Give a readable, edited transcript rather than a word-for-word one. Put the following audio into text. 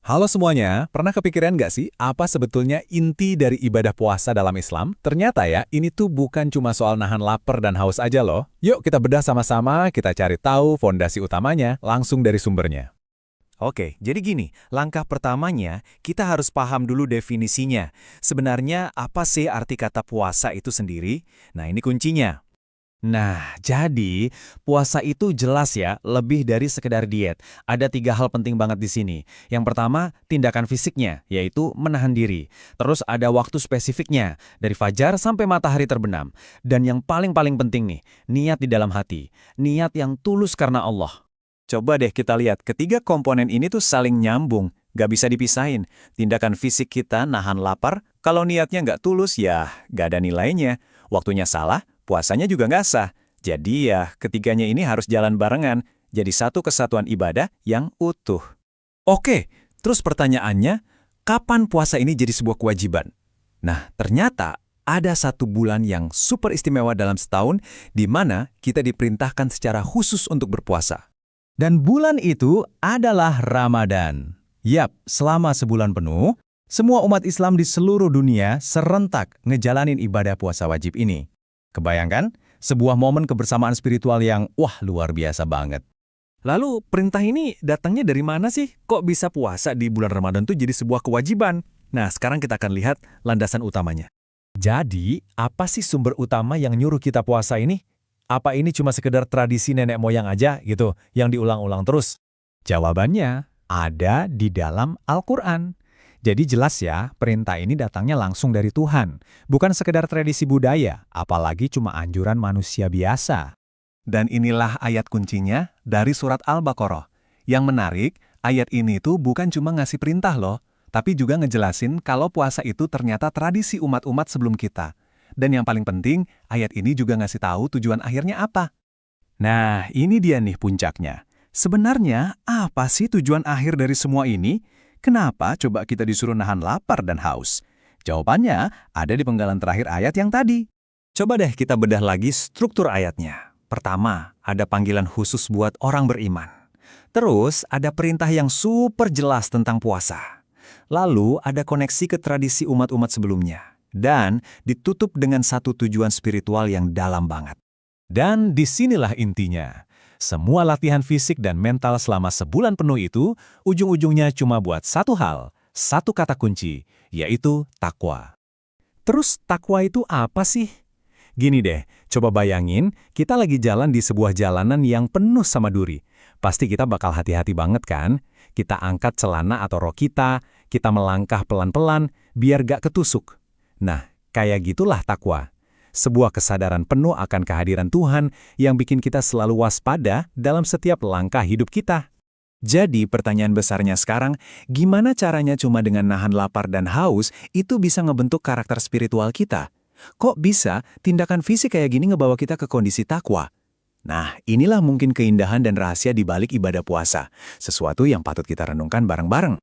Halo semuanya, pernah kepikiran nggak sih apa sebetulnya inti dari ibadah puasa dalam Islam? Ternyata ya, ini tuh bukan cuma soal nahan lapar dan haus aja loh. Yuk kita bedah sama-sama, kita cari tahu fondasi utamanya langsung dari sumbernya. Oke, jadi gini, langkah pertamanya kita harus paham dulu definisinya. Sebenarnya apa sih arti kata puasa itu sendiri? Nah, ini kuncinya. Nah, jadi puasa itu jelas ya, lebih dari sekedar diet. Ada 3 hal penting banget di sini. Yang pertama, tindakan fisiknya, yaitu menahan diri. Terus ada waktu spesifiknya, dari fajar sampai matahari terbenam. Dan yang paling-paling penting nih, niat di dalam hati. Niat yang tulus karena Allah. Coba deh kita lihat, ketiga komponen ini tuh saling nyambung, gak bisa dipisahin. Tindakan fisik kita nahan lapar, kalau niatnya nggak tulus ya gak ada nilainya. Waktunya salah, puasanya juga nggak sah. Jadi ya ketiganya ini harus jalan barengan, jadi satu kesatuan ibadah yang utuh. Oke, terus pertanyaannya, kapan puasa ini jadi sebuah kewajiban? Nah, ternyata ada satu bulan yang super istimewa dalam setahun di mana kita diperintahkan secara khusus untuk berpuasa. Dan bulan itu adalah Ramadan. Yap, selama sebulan penuh, semua umat Islam di seluruh dunia serentak ngejalanin ibadah puasa wajib ini. Kebayangkan? Sebuah momen kebersamaan spiritual yang, wah, luar biasa banget. Lalu perintah ini datangnya dari mana sih? Kok bisa puasa di bulan Ramadan tuh jadi sebuah kewajiban? Nah, sekarang kita akan lihat landasan utamanya. Jadi, apa sih sumber utama yang nyuruh kita puasa ini? Apa ini cuma sekedar tradisi nenek moyang aja gitu, yang diulang-ulang terus? Jawabannya ada di dalam Al-Quran. Jadi jelas ya, perintah ini datangnya langsung dari Tuhan. Bukan sekedar tradisi budaya, apalagi cuma anjuran manusia biasa. Dan inilah ayat kuncinya dari surat Al-Baqarah. Yang menarik, ayat ini tuh bukan cuma ngasih perintah loh, tapi juga ngejelasin kalau puasa itu ternyata tradisi umat-umat sebelum kita. Dan yang paling penting, ayat ini juga ngasih tahu tujuan akhirnya apa. Nah, ini dia nih puncaknya. Sebenarnya, apa sih tujuan akhir dari semua ini? Kenapa coba kita disuruh nahan lapar dan haus? Jawabannya ada di penggalan terakhir ayat yang tadi. Coba deh kita bedah lagi struktur ayatnya. Pertama, ada panggilan khusus buat orang beriman. Terus, ada perintah yang super jelas tentang puasa. Lalu, ada koneksi ke tradisi umat-umat sebelumnya. Dan ditutup dengan satu tujuan spiritual yang dalam banget. Dan disinilah intinya. Semua latihan fisik dan mental selama sebulan penuh itu, ujung-ujungnya cuma buat satu hal, satu kata kunci, yaitu takwa. Terus takwa itu apa sih? Gini deh, coba bayangin kita lagi jalan di sebuah jalanan yang penuh sama duri. Pasti kita bakal hati-hati banget kan? Kita angkat celana atau rok kita melangkah pelan-pelan biar gak ketusuk. Nah, kayak gitulah takwa. Sebuah kesadaran penuh akan kehadiran Tuhan yang bikin kita selalu waspada dalam setiap langkah hidup kita. Jadi pertanyaan besarnya sekarang, gimana caranya cuma dengan nahan lapar dan haus itu bisa ngebentuk karakter spiritual kita? Kok bisa tindakan fisik kayak gini ngebawa kita ke kondisi takwa? Nah, inilah mungkin keindahan dan rahasia di balik ibadah puasa. Sesuatu yang patut kita renungkan bareng-bareng.